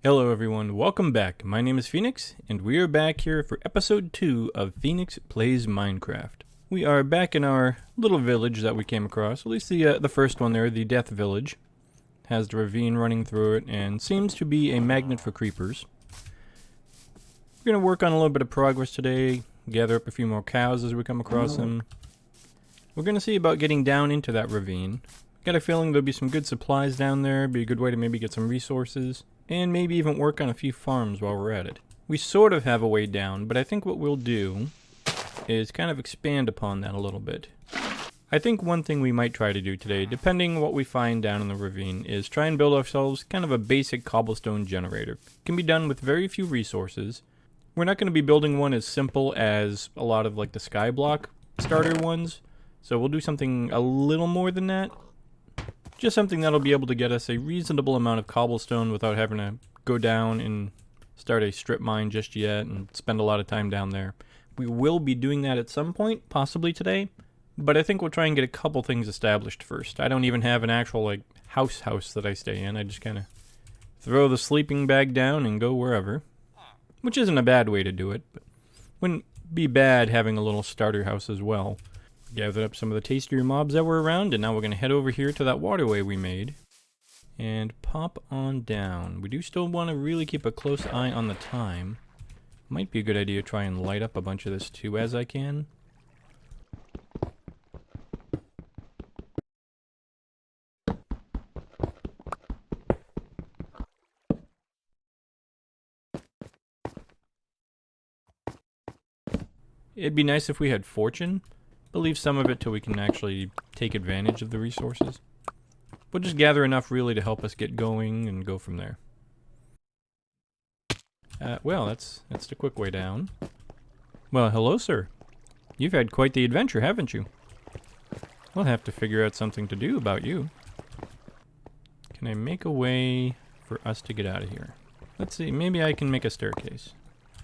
Hello everyone, welcome back. My name is Phoenix, and we are back here for episode 2 of Phoenix Plays Minecraft. We are back in our little village that we came across, at least the first one there, the Death Village. Has the ravine running through it, and seems to be a magnet for creepers. We're going to work on a little bit of progress today, gather up a few more cows as we come across them. We're going to see about getting down into that ravine. Got a feeling there'll be some good supplies down there, be a good way to maybe get some resources. And maybe even work on a few farms while we're at it. We sort of have a way down, but I think what we'll do is kind of expand upon that a little bit. I think one thing we might try to do today, depending what we find down in the ravine, is try and build ourselves kind of a basic cobblestone generator. It can be done with very few resources. We're not going to be building one as simple as a lot of like the skyblock starter ones, so we'll do something a little more than that. Just something that'll be able to get us a reasonable amount of cobblestone without having to go down and start a strip mine just yet and spend a lot of time down there. We will be doing that at some point, possibly today, but I think we'll try and get a couple things established first. I don't even have an actual like house that I stay in. I just kind of throw the sleeping bag down and go wherever, which isn't a bad way to do it, but wouldn't be bad having a little starter house as well. Gathered up some of the tastier mobs that were around, and now we're going to head over here to that waterway we made and pop on down. We do still want to really keep a close eye on the time. Might be a good idea to try and light up a bunch of this too as I can. It'd be nice if we had fortune. But leave some of it till we can actually take advantage of the resources. We'll just gather enough really to help us get going and go from there. Well, that's the quick way down. Well, hello, sir. You've had quite the adventure, haven't you? We'll have to figure out something to do about you. Can I make a way for us to get out of here? Let's see, maybe I can make a staircase.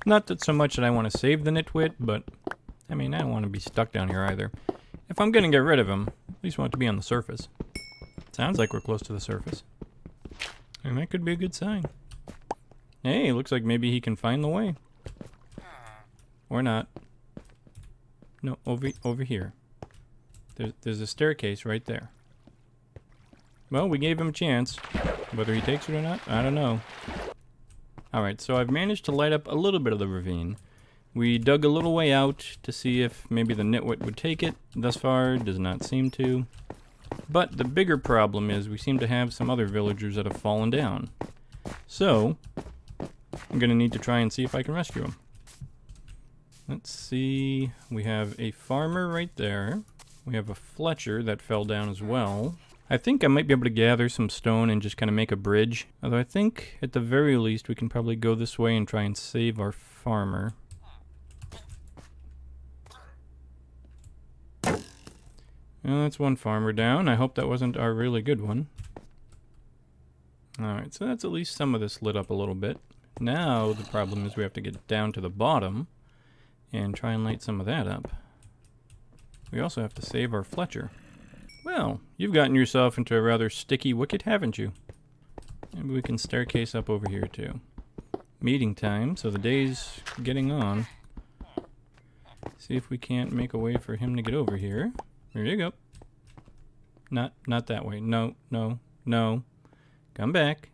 Not that so much that I want to save the nitwit, but I mean, I don't want to be stuck down here either. If I'm going to get rid of him, at least want it to be on the surface. Sounds like we're close to the surface. And that could be a good sign. Hey, looks like maybe he can find the way. Or not. No, over here. There's a staircase right there. Well, we gave him a chance. Whether he takes it or not, I don't know. Alright, so I've managed to light up a little bit of the ravine. We dug a little way out to see if maybe the nitwit would take it. Thus far, does not seem to. But the bigger problem is we seem to have some other villagers that have fallen down. So, I'm going to need to try and see if I can rescue them. Let's see. We have a farmer right there. We have a Fletcher that fell down as well. I think I might be able to gather some stone and just kind of make a bridge. Although I think, at the very least, we can probably go this way and try and save our farmer. Well, that's one farmer down. I hope that wasn't our really good one. Alright, so that's at least some of this lit up a little bit. Now, the problem is we have to get down to the bottom and try and light some of that up. We also have to save our Fletcher. Well, you've gotten yourself into a rather sticky wicket, haven't you? Maybe we can staircase up over here, too. Meeting time, so the day's getting on. See if we can't make a way for him to get over here. There you go. Not that way. No. Come back.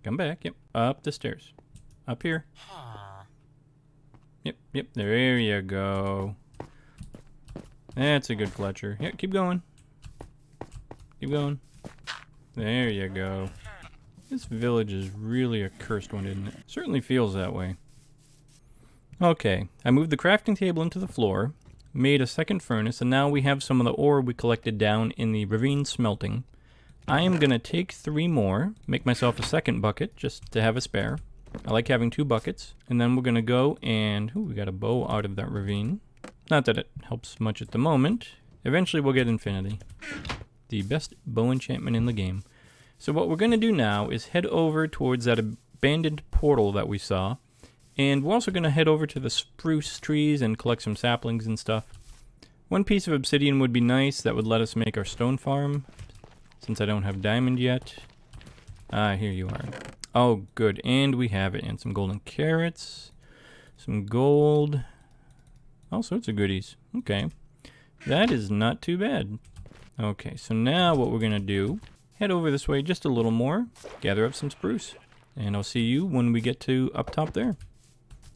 Come back. Yep. Up the stairs. Up here. Yep. There you go. That's a good Fletcher. Yep, keep going. Keep going. There you go. This village is really a cursed one, isn't it? Certainly feels that way. Okay. I moved the crafting table into the floor. Made a second furnace, and now we have some of the ore we collected down in the ravine smelting. I am going to take 3 more, make myself a second bucket, just to have a spare. I like having 2 buckets. And then we're going to go and... Ooh, we got a bow out of that ravine. Not that it helps much at the moment. Eventually we'll get infinity. The best bow enchantment in the game. So what we're going to do now is head over towards that abandoned portal that we saw. And we're also going to head over to the spruce trees and collect some saplings and stuff. One piece of obsidian would be nice. That would let us make our stone farm. Since I don't have diamond yet. Ah, here you are. Oh, good. And we have it. And some golden carrots. Some gold. All sorts of goodies. Okay. That is not too bad. Okay, so now what we're going to do, head over this way just a little more, gather up some spruce. And I'll see you when we get to up top there.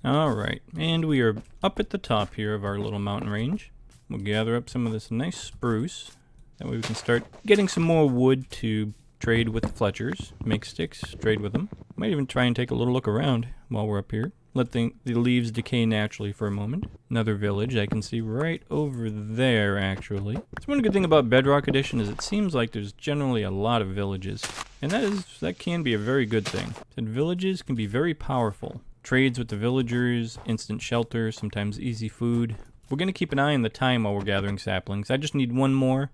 Alright, and we are up at the top here of our little mountain range. We'll gather up some of this nice spruce. That way we can start getting some more wood to trade with the Fletchers, make sticks, trade with them. Might even try and take a little look around while we're up here. Let the leaves decay naturally for a moment. Another village I can see right over there, actually. So one good thing about Bedrock Edition is it seems like there's generally a lot of villages. And that can be a very good thing. And villages can be very powerful. Trades with the villagers, instant shelter, sometimes easy food. We're going to keep an eye on the time while we're gathering saplings. I just need one more,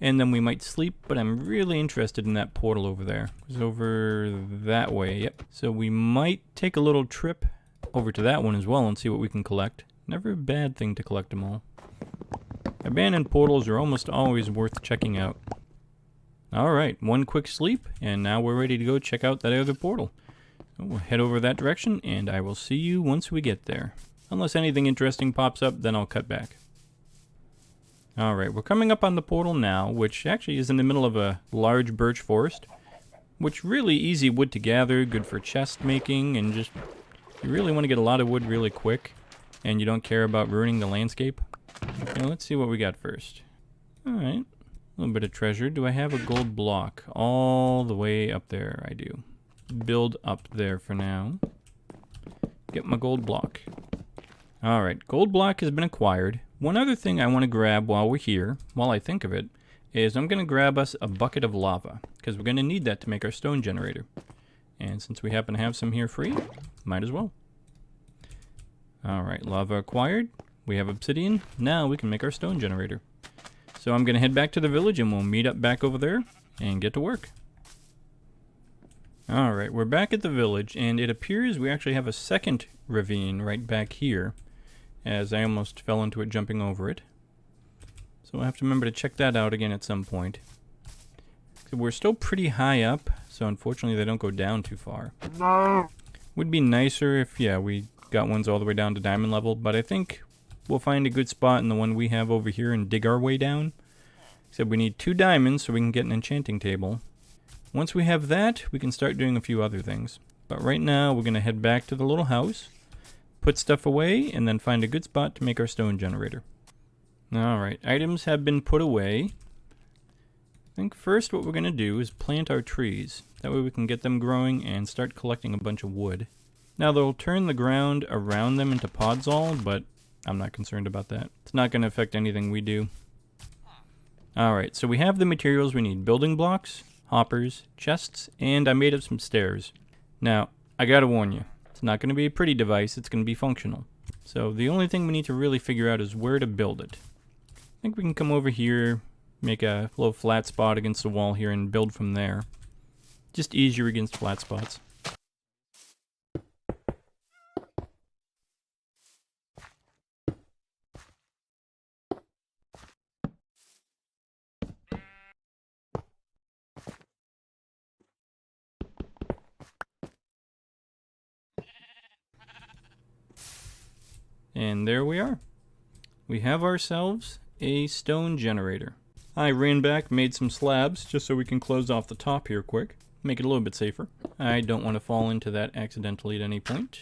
and then we might sleep, but I'm really interested in that portal over there. It's over that way, yep. So we might take a little trip over to that one as well and see what we can collect. Never a bad thing to collect them all. Abandoned portals are almost always worth checking out. Alright, one quick sleep, and now we're ready to go check out that other portal. So we'll head over that direction, and I will see you once we get there. Unless anything interesting pops up, then I'll cut back. Alright, we're coming up on the portal now, which actually is in the middle of a large birch forest. Which really easy wood to gather, good for chest making, and just... you really want to get a lot of wood really quick, and you don't care about ruining the landscape. Now let's see what we got first. Alright, a little bit of treasure. Do I have a gold block? All the way up there, I do. Build up there for now. Get my gold block. Alright, gold block has been acquired. One other thing I want to grab while we're here, while I think of it, is I'm going to grab us a bucket of lava, because we're going to need that to make our stone generator. And since we happen to have some here free, might as well. Alright, lava acquired. We have obsidian. Now we can make our stone generator. So I'm going to head back to the village and we'll meet up back over there and get to work. Alright, we're back at the village and it appears we actually have a second ravine right back here, as I almost fell into it jumping over it. So we'll have to remember to check that out again at some point. So we're still pretty high up, so unfortunately they don't go down too far. No. Would be nicer if, yeah, we got ones all the way down to diamond level, but I think we'll find a good spot in the one we have over here and dig our way down. Except we need 2 diamonds so we can get an enchanting table. Once we have that, we can start doing a few other things. But right now, we're going to head back to the little house, put stuff away, and then find a good spot to make our stone generator. Alright, items have been put away. I think first what we're going to do is plant our trees. That way we can get them growing and start collecting a bunch of wood. Now they'll turn the ground around them into podzol, but I'm not concerned about that. It's not going to affect anything we do. Alright, so we have the materials we need. Building blocks, hoppers, chests, and I made up some stairs. Now, I gotta warn you, it's not going to be a pretty device, it's going to be functional. So the only thing we need to really figure out is where to build it. I think we can come over here, make a little flat spot against the wall here and build from there. Just easier against flat spots. And there we are. We have ourselves a stone generator. I ran back, made some slabs, just so we can close off the top here quick. Make it a little bit safer. I don't want to fall into that accidentally at any point.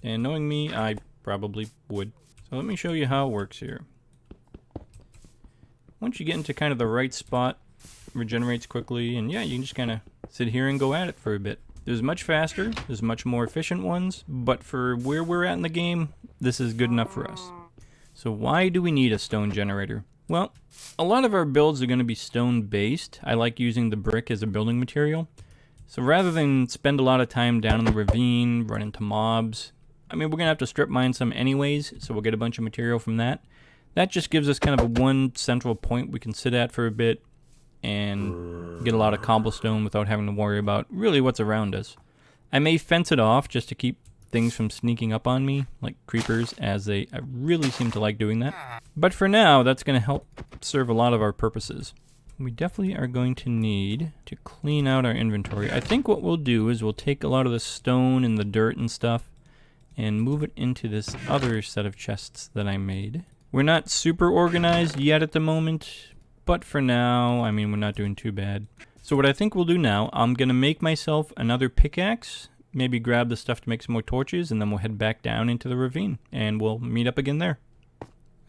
And knowing me, I probably would. So let me show you how it works here. Once you get into kind of the right spot, regenerates quickly, and yeah, you can just kind of sit here and go at it for a bit. There's much faster, there's much more efficient ones, but for where we're at in the game, this is good enough for us. So why do we need a stone generator? Well, a lot of our builds are going to be stone based. I like using the brick as a building material. So rather than spend a lot of time down in the ravine, run into mobs, I mean, we're going to have to strip mine some anyways, so we'll get a bunch of material from that. That just gives us kind of a one central point we can sit at for a bit and get a lot of cobblestone without having to worry about really what's around us. I may fence it off just to keep things from sneaking up on me, like creepers, as I really seem to like doing that. But for now, that's going to help serve a lot of our purposes. we definitely are going to need to clean out our inventory. I think what we'll do is we'll take a lot of the stone and the dirt and stuff and move it into this other set of chests that I made. We're not super organized yet at the moment, but for now, I mean, we're not doing too bad. So what I think we'll do now, I'm going to make myself another pickaxe, maybe grab the stuff to make some more torches, and then we'll head back down into the ravine, and we'll meet up again there.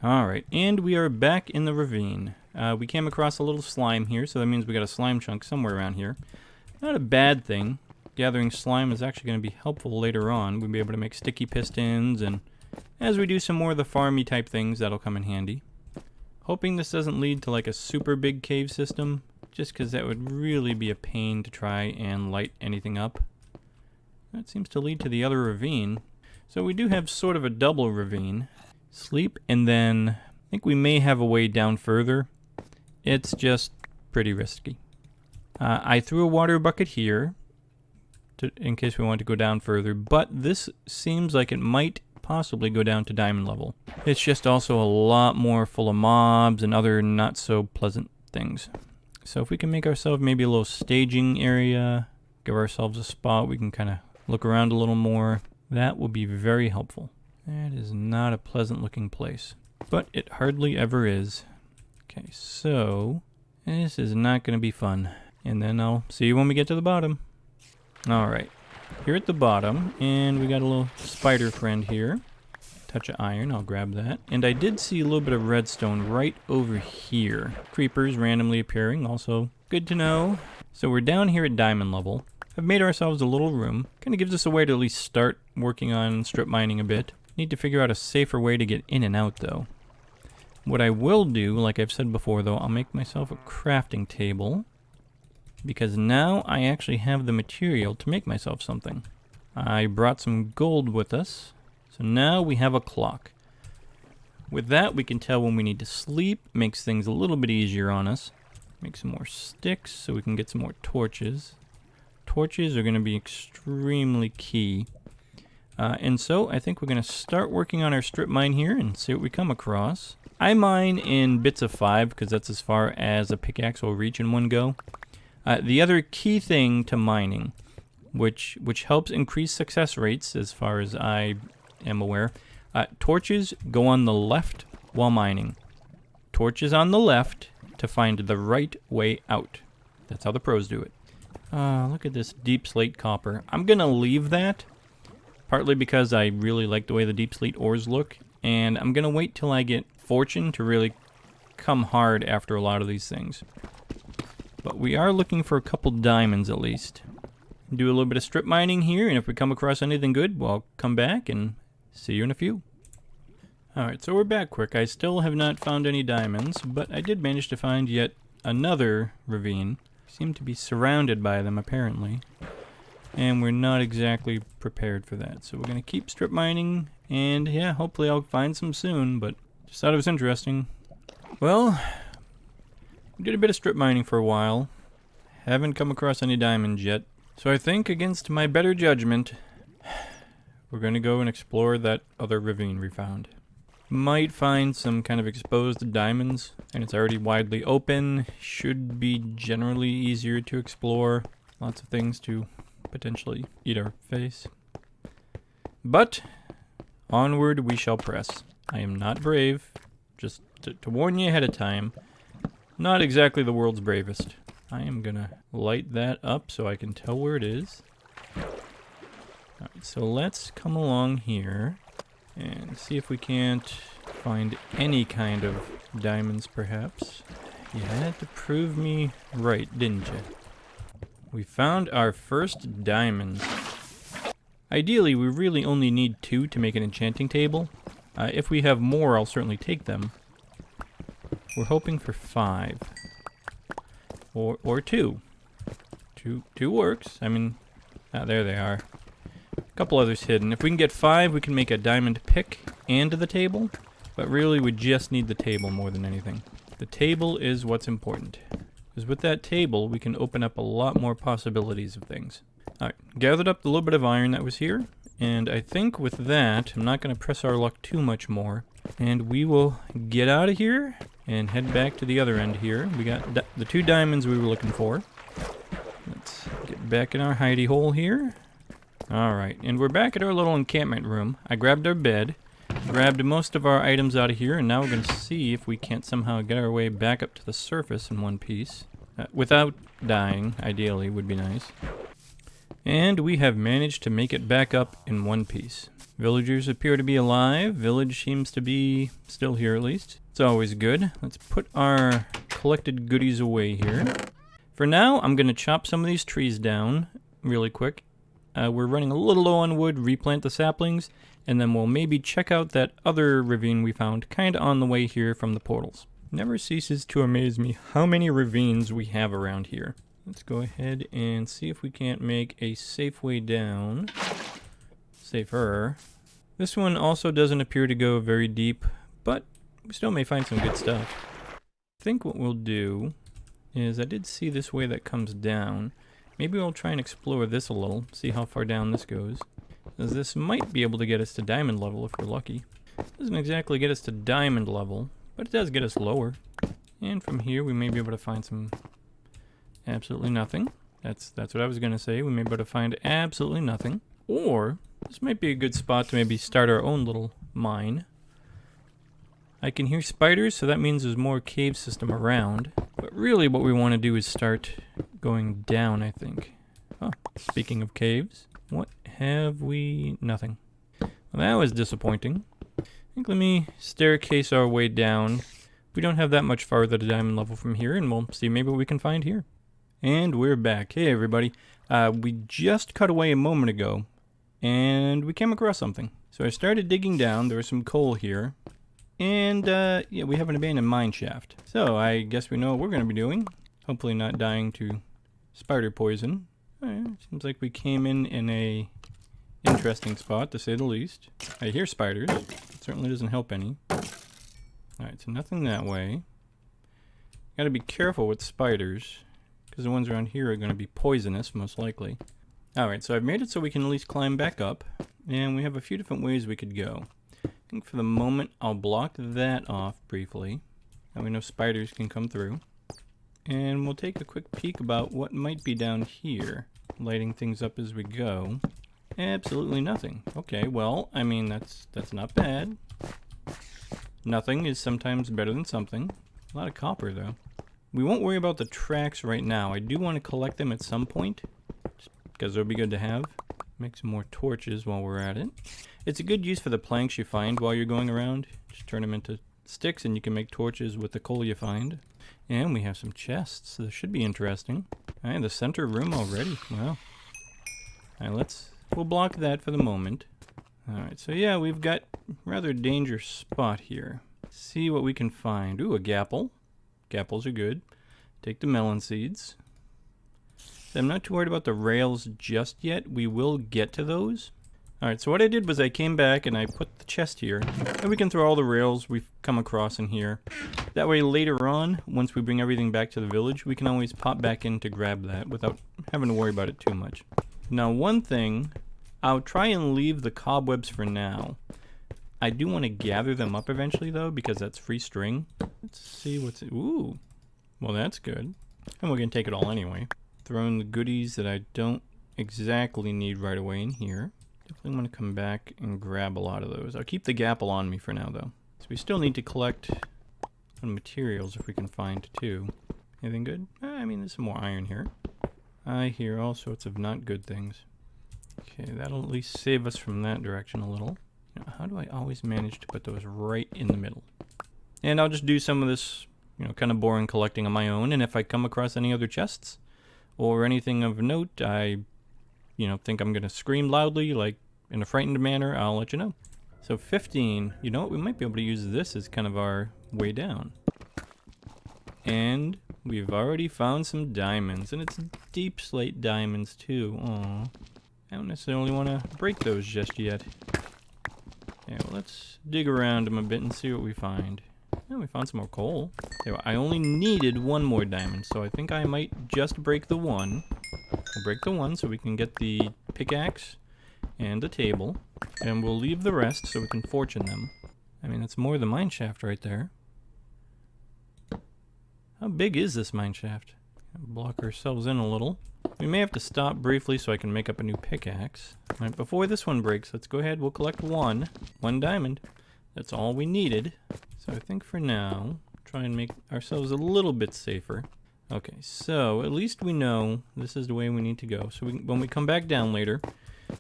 Alright, and we are back in the ravine. We came across a little slime here, so that means we got a slime chunk somewhere around here. Not a bad thing. Gathering slime is actually going to be helpful later on. We'll be able to make sticky pistons, and as we do some more of the farmy type things, that'll come in handy. Hoping this doesn't lead to like a super big cave system, just because that would really be a pain to try and light anything up. That seems to lead to the other ravine. So we do have sort of a double ravine. Sleep, and then I think we may have a way down further. It's just pretty risky. I threw a water bucket here in case we want to go down further, but this seems like it might possibly go down to diamond level. It's just also a lot more full of mobs and other not so pleasant things. So if we can make ourselves maybe a little staging area, give ourselves a spot, we can kind of look around a little more, that will be very helpful. That is not a pleasant looking place, but it hardly ever is. Okay, so this is not going to be fun. And then I'll see you when we get to the bottom. Alright, here at the bottom, and we got a little spider friend here. Touch of iron, I'll grab that. And I did see a little bit of redstone right over here. Creepers randomly appearing, also good to know. So we're down here at diamond level. I've made ourselves a little room. Kind of gives us a way to at least start working on strip mining a bit. Need to figure out a safer way to get in and out though. What I will do, like I've said before though, I'll make myself a crafting table. Because now I actually have the material to make myself something. I brought some gold with us. So now we have a clock. With that we can tell when we need to sleep. Makes things a little bit easier on us. Make some more sticks so we can get some more torches. Torches are going to be extremely key. And so I think we're going to start working on our strip mine here and see what we come across. I mine in bits of 5 because that's as far as a pickaxe will reach in one go. The other key thing to mining, which helps increase success rates as far as I am aware, torches go on the left while mining. Torches on the left to find the right way out. That's how the pros do it. Look at this deep slate copper. I'm going to leave that, partly because I really like the way the deep slate ores look, and I'm going to wait till I get fortune to really come hard after a lot of these things. But we are looking for a couple diamonds at least. Do a little bit of strip mining here, and if we come across anything good, well, I'll come back and see you in a few. Alright, so we're back quick. I still have not found any diamonds, but I did manage to find yet another ravine. Seem to be surrounded by them, apparently. And we're not exactly prepared for that. So we're going to keep strip mining, and yeah, hopefully I'll find some soon, but just thought it was interesting. Well, we did a bit of strip mining for a while. Haven't come across any diamonds yet. So I think, against my better judgment, we're going to go and explore that other ravine we found. Might find some kind of exposed diamonds, and it's already widely open. Should be generally easier to explore. Lots of things to potentially eat our face. But onward we shall press. I am not brave. Just to warn you ahead of time. Not exactly the world's bravest. I am gonna light that up so I can tell where it is. Alright, so let's come along here and see if we can't find any kind of diamonds, perhaps. You had to prove me right, didn't you? We found our first diamonds. Ideally, we really only need 2 to make an enchanting table. If we have more, I'll certainly take them. We're hoping for 5. Or 2. 2 works. I mean, there they are. A couple others hidden. If we can get 5, we can make a diamond pick and the table. But really, we just need the table more than anything. The table is what's important. Because with that table, we can open up a lot more possibilities of things. Alright, gathered up the little bit of iron that was here. And I think with that, I'm not going to press our luck too much more. And we will get out of here and head back to the other end here. We got the 2 diamonds we were looking for. Let's get back in our hidey hole here. Alright, and we're back at our little encampment room. I grabbed our bed, grabbed most of our items out of here, and now we're going to see if we can't somehow get our way back up to the surface in one piece. Without dying, ideally, would be nice. And we have managed to make it back up in one piece. Villagers appear to be alive. Village seems to be still here at least. It's always good. Let's put our collected goodies away here. For now, I'm going to chop some of these trees down really quick. We're running a little low on wood, replant the saplings, and then we'll maybe check out that other ravine we found kind of on the way here from the portals. Never ceases to amaze me how many ravines we have around here. Let's go ahead and see if we can't make a safe way down. Safer. This one also doesn't appear to go very deep, but we still may find some good stuff. I think what we'll do is, I did see this way that comes down. Maybe we'll try and explore this a little, see how far down this goes. As this might be able to get us to diamond level if we're lucky. Doesn't exactly get us to diamond level, but it does get us lower. And from here we may be able to find some absolutely nothing. That's what I was going to say. We may be able to find absolutely nothing. Or this might be a good spot to maybe start our own little mine. I can hear spiders, so that means there's more cave system around. But really what we want to do is start going down, I think. Oh, speaking of caves, what have we? Nothing. Well, that was disappointing. I think let me staircase our way down. We don't have that much farther to diamond level from here, and we'll see maybe what we can find here. And we're back. Hey everybody. We just cut away a moment ago, and we came across something. So I started digging down. There was some coal here. And, yeah, we have an abandoned mine shaft. So I guess we know what we're going to be doing. Hopefully not dying to spider poison. Seems like we came in a interesting spot, to say the least. I hear spiders. It certainly doesn't help any. Alright, so nothing that way. Gotta be careful with spiders, because the ones around here are going to be poisonous, most likely. Alright, so I've made it so we can at least climb back up. And we have a few different ways we could go. I think for the moment I'll block that off briefly. Now we know spiders can come through. And we'll take a quick peek about what might be down here. Lighting things up as we go. Absolutely nothing. Okay, well, I mean, that's not bad. Nothing is sometimes better than something. A lot of copper, though. We won't worry about the tracks right now. I do want to collect them at some point, just because they'll be good to have. Make some more torches while we're at it. It's a good use for the planks you find while you're going around. Just turn them into sticks and you can make torches with the coal you find. And we have some chests, so this should be interesting. Alright, the center room already. Wow. Alright, we'll block that for the moment. Alright, so yeah, we've got a rather dangerous spot here. See what we can find. Ooh, a gapple. Gapples are good. Take the melon seeds. I'm not too worried about the rails just yet. We will get to those. Alright, so what I did was I came back and I put the chest here. And we can throw all the rails we've come across in here. That way later on, once we bring everything back to the village, we can always pop back in to grab that without having to worry about it too much. Now one thing, I'll try and leave the cobwebs for now. I do want to gather them up eventually though, because that's free string. Let's see what's... Ooh! Well, that's good. And we're going to take it all anyway. Throw in the goodies that I don't exactly need right away in here. Definitely want to come back and grab a lot of those. I'll keep the gapple on me for now, though. So we still need to collect some materials if we can find two. Anything good? I mean, there's some more iron here. I hear all sorts of not good things. Okay, that'll at least save us from that direction a little. Now, how do I always manage to put those right in the middle? And I'll just do some of this, kind of boring collecting on my own. And if I come across any other chests or anything of note, I think I'm going to scream loudly, like in a frightened manner, I'll let you know. So 15, you know what, we might be able to use this as kind of our way down. And we've already found some diamonds, and it's deep slate diamonds too. Aw, I don't necessarily want to break those just yet. Yeah, well, let's dig around them a bit and see what we find. Yeah, we found some more coal. I only needed one more diamond, so I think I might just break the one. We'll break the one so we can get the pickaxe and the table. And we'll leave the rest so we can fortune them. I mean, that's more than mine shaft right there. How big is this mine shaft? Block ourselves in a little. We may have to stop briefly so I can make up a new pickaxe. Alright, before this one breaks, let's go ahead. We'll collect one diamond. That's all we needed. So I think for now, try and make ourselves a little bit safer. Okay, so at least we know this is the way we need to go. So when we come back down later,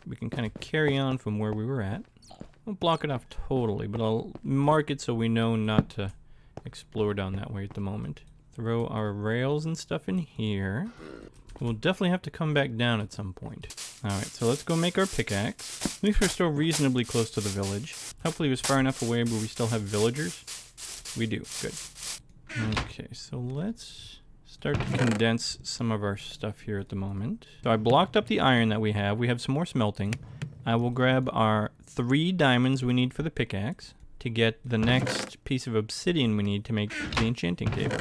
we can kind of carry on from where we were at. Won't block it off totally, but I'll mark it so we know not to explore down that way at the moment. Throw our rails and stuff in here. We'll definitely have to come back down at some point. Alright, so let's go make our pickaxe. At least we're still reasonably close to the village. Hopefully it was far enough away where we still have villagers. We do, good. Okay, so let's start to condense some of our stuff here at the moment. So I blocked up the iron that we have. We have some more smelting. I will grab our 3 diamonds we need for the pickaxe to get the next piece of obsidian we need to make the enchanting table.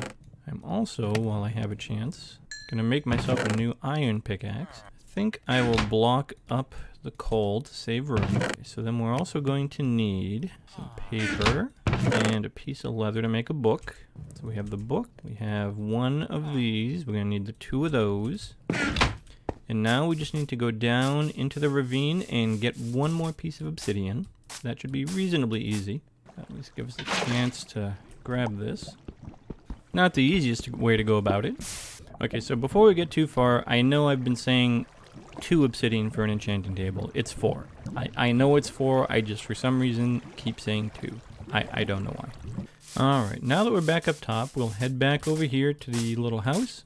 I'm also, while I have a chance, gonna make myself a new iron pickaxe. I think I will block up the coal to save room. Okay, so then we're also going to need some paper and a piece of leather to make a book. So we have the book, we have 1 of these, we're gonna need the 2 of those. And now we just need to go down into the ravine and get 1 more piece of obsidian. That should be reasonably easy. At least give us a chance to grab this. Not the easiest way to go about it. Okay, so before we get too far, I know I've been saying 2 obsidian for an enchanting table. It's 4. I know it's 4, I just for some reason keep saying 2. I don't know why. Alright, now that we're back up top, we'll head back over here to the little house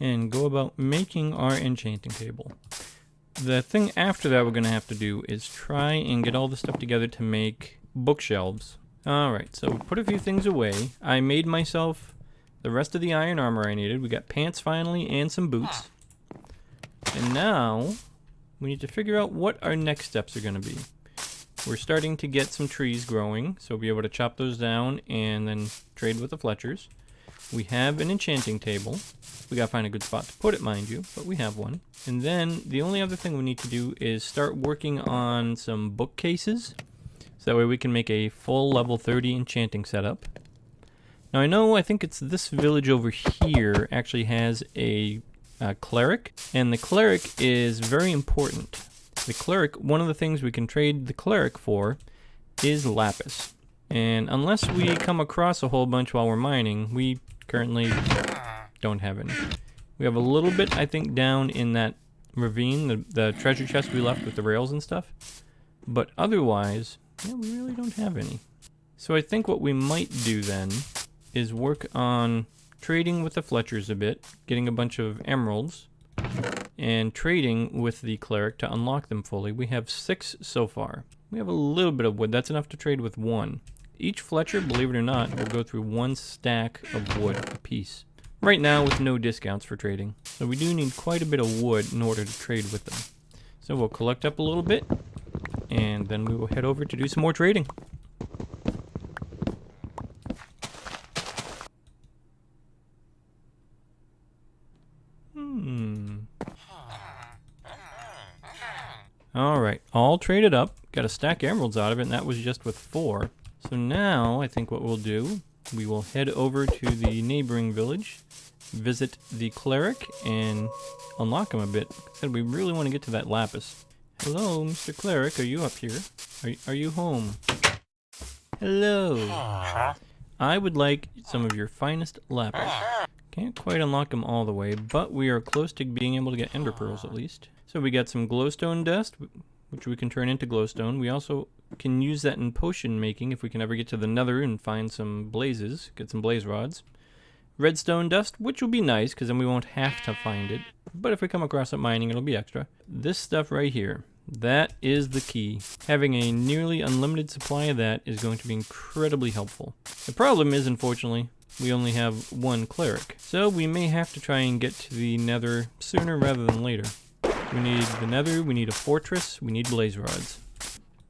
and go about making our enchanting table. The thing after that we're going to have to do is try and get all the stuff together to make bookshelves. Alright, so we put a few things away. I made myself the rest of the iron armor I needed. We got pants finally and some boots. And now we need to figure out what our next steps are going to be. We're starting to get some trees growing, so we'll be able to chop those down and then trade with the Fletchers. We have an enchanting table. We gotta find a good spot to put it, mind you, but we have one. And then the only other thing we need to do is start working on some bookcases, so that way we can make a full level 30 enchanting setup. Now I think it's this village over here actually has a cleric, and the cleric is very important. The cleric, one of the things we can trade the cleric for is lapis. And unless we come across a whole bunch while we're mining, we currently don't have any. We have a little bit, I think, down in that ravine, the treasure chest we left with the rails and stuff. But otherwise, yeah, we really don't have any. So I think what we might do then is work on trading with the Fletchers a bit, getting a bunch of emeralds, and trading with the cleric to unlock them fully. We have 6 so far. We have a little bit of wood. That's enough to trade with 1. Each Fletcher, believe it or not, will go through 1 stack of wood apiece. Right now with no discounts for trading. So we do need quite a bit of wood in order to trade with them. So we'll collect up a little bit, and then we will head over to do some more trading. Alright, all traded up. Got a stack of emeralds out of it, and that was just with 4. So now, I think what we'll do, we will head over to the neighboring village, visit the cleric, and unlock him a bit. Like I said, we really want to get to that lapis. Hello, Mr. Cleric, are you up here? Are you home? Hello. I would like some of your finest lapis. Can't quite unlock them all the way, but we are close to being able to get ender pearls at least. So we got some glowstone dust, which we can turn into glowstone. We also can use that in potion making if we can ever get to the nether and find some blazes, get some blaze rods. Redstone dust, which will be nice because then we won't have to find it. But if we come across it mining, it'll be extra. This stuff right here, that is the key. Having a nearly unlimited supply of that is going to be incredibly helpful. The problem is, unfortunately, we only have 1 cleric. So we may have to try and get to the nether sooner rather than later. We need the nether, we need a fortress, we need blaze rods.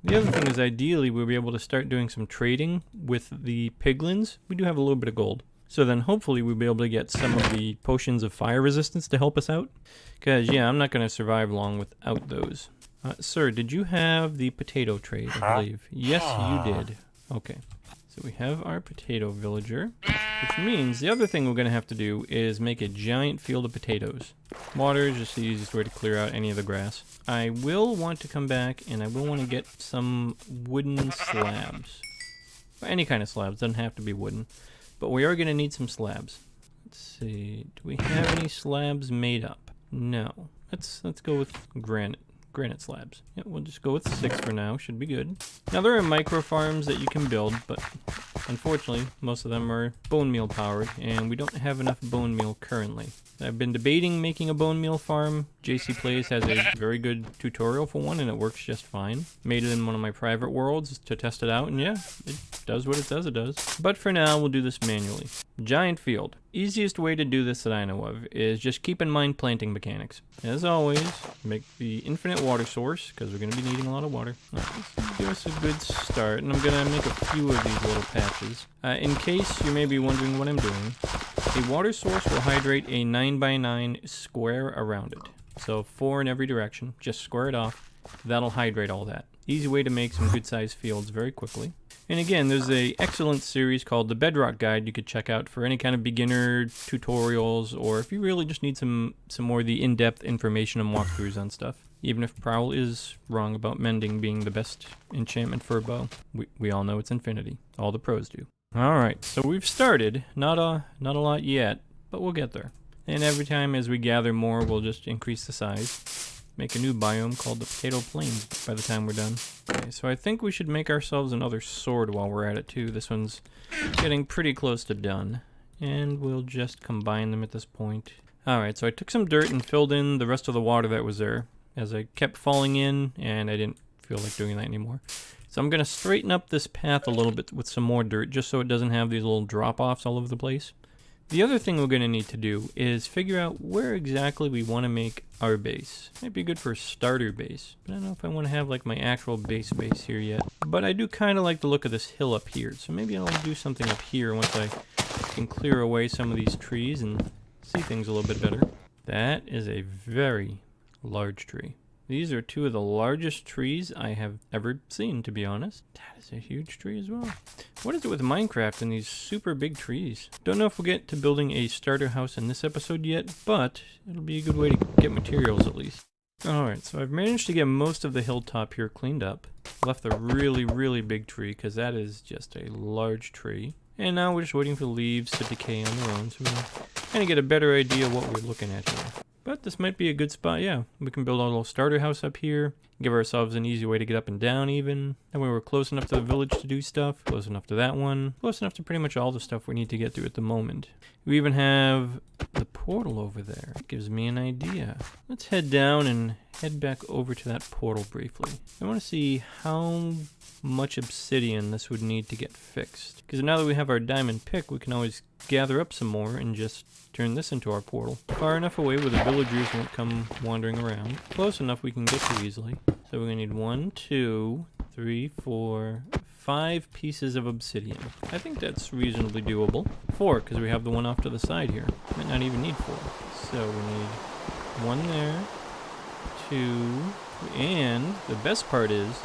The other thing is ideally we'll be able to start doing some trading with the piglins. We do have a little bit of gold. So then hopefully we'll be able to get some of the potions of fire resistance to help us out. Because yeah, I'm not going to survive long without those. Sir, did you have the potato trade, I believe? Yes, you did. Okay. So we have our potato villager, which means the other thing we're going to have to do is make a giant field of potatoes. Water is just the easiest way to clear out any of the grass. I will want to come back and I will want to get some wooden slabs. Any kind of slabs, doesn't have to be wooden. But we are going to need some slabs. Let's see, do we have any slabs made up? No. Let's go with granite slabs. Yeah, we'll just go with 6 for now, should be good. Now there are micro farms that you can build, but unfortunately most of them are bone meal powered, and we don't have enough bone meal currently. I've been debating making a bone meal farm. JC Plays has a very good tutorial for one, and it works just fine. Made it in one of my private worlds to test it out, and yeah, it does what it says it does. But for now, we'll do this manually. Giant field. Easiest way to do this that I know of is just keep in mind planting mechanics. As always, make the infinite water source, because we're going to be needing a lot of water. Right, let's give us a good start, and I'm going to make a few of these little patches. In case you may be wondering what I'm doing, a water source will hydrate a 9x9 square around it. So 4 in every direction, just square it off. That'll hydrate all that. Easy way to make some good sized fields very quickly. And again, there's an excellent series called the Bedrock Guide you could check out for any kind of beginner tutorials, or if you really just need some more of the in-depth information and walkthroughs on stuff. Even if Prowl is wrong about mending being the best enchantment for a bow. We all know it's infinity. All the pros do. Alright, so we've started. Not a lot yet, but we'll get there. And every time as we gather more, we'll just increase the size. Make a new biome called the Potato Plains by the time we're done. Okay, so I think we should make ourselves another sword while we're at it too. This one's getting pretty close to done. And we'll just combine them at this point. Alright, so I took some dirt and filled in the rest of the water that was there, as I kept falling in, and I didn't feel like doing that anymore. So I'm going to straighten up this path a little bit with some more dirt, just so it doesn't have these little drop-offs all over the place. The other thing we're going to need to do is figure out where exactly we want to make our base. Might be good for a starter base, but I don't know if I want to have like my actual base here yet. But I do kind of like the look of this hill up here, so maybe I'll do something up here once I can clear away some of these trees and see things a little bit better. That is a very large tree. These are 2 of the largest trees I have ever seen, to be honest. That is a huge tree as well. What is it with Minecraft and these super big trees? Don't know if we'll get to building a starter house in this episode yet, but it'll be a good way to get materials at least. Alright, so I've managed to get most of the hilltop here cleaned up. Left the really big tree, because that is just a large tree. And now we're just waiting for the leaves to decay on their own, so we can kind of get a better idea of what we're looking at here. But this might be a good spot, yeah. We can build our little starter house up here. Give ourselves an easy way to get up and down even. That way we're close enough to the village to do stuff. Close enough to that one. Close enough to pretty much all the stuff we need to get through at the moment. We even have the portal over there. It gives me an idea. Let's head down and head back over to that portal briefly. I want to see how much obsidian this would need to get fixed. Because now that we have our diamond pick, we can always gather up some more and just turn this into our portal. Far enough away where the villagers won't come wandering around. Close enough we can get to easily. So we're gonna need 1, 2, 3, 4, 5 pieces of obsidian. I think that's reasonably doable. 4, because we have the one off to the side here. Might not even need 4. So we need 1 there, 2, and the best part is,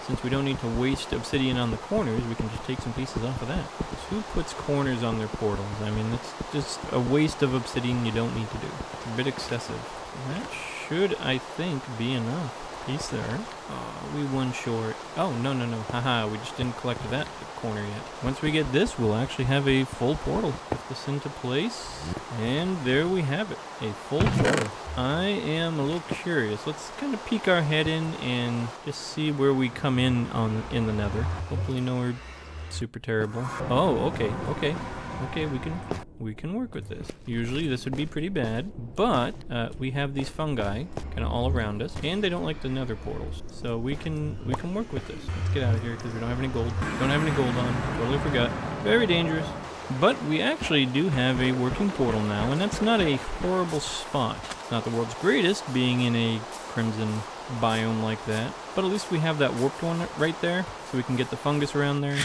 since we don't need to waste obsidian on the corners, we can just take some pieces off of that. Because who puts corners on their portals? I mean, it's just a waste of obsidian you don't need to do. It's a bit excessive. That should, I think, be enough. Piece there. Oh, we one short. Oh, no. Haha, we just didn't collect that corner yet. Once we get this, we'll actually have a full portal. Put this into place, and there we have it. A full portal. I am a little curious. Let's kind of peek our head in and just see where we come in the nether. Hopefully nowhere super terrible. Oh, okay. Okay, we can work with this. Usually this would be pretty bad, but we have these fungi kind of all around us, and they don't like the nether portals, so we can work with this. Let's get out of here because we don't have any gold. Don't have any gold on. Totally forgot. Very dangerous. But we actually do have a working portal now, and that's not a horrible spot. It's not the world's greatest, being in a crimson biome like that, but at least we have that warped one right there, so we can get the fungus around there.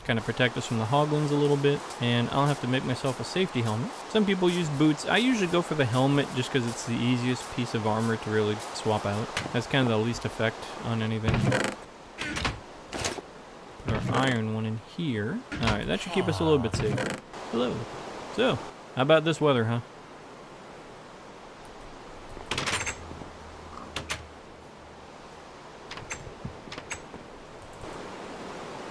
Kind of protect us from the hoglins a little bit, and I'll have to make myself a safety helmet. Some people use boots. I usually go for the helmet just because it's the easiest piece of armor to really swap out. That's kind of the least effect on anything. our iron one in here. Alright, that should keep us a little bit safer. Hello. So, how about this weather, huh?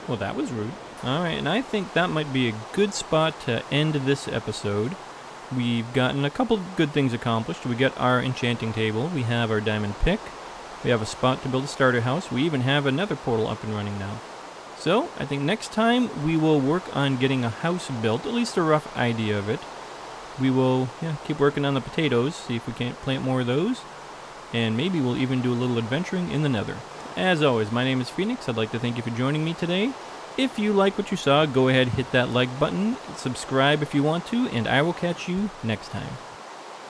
Well, that was rude. Alright, and I think that might be a good spot to end this episode. We've gotten a couple good things accomplished. We got our enchanting table. We have our diamond pick. We have a spot to build a starter house. We even have another portal up and running now. So, I think next time we will work on getting a house built, at least a rough idea of it. We will keep working on the potatoes, see if we can't plant more of those. And maybe we'll even do a little adventuring in the nether. As always, my name is Phoenix. I'd like to thank you for joining me today. If you like what you saw, go ahead, hit that like button, subscribe if you want to, and I will catch you next time.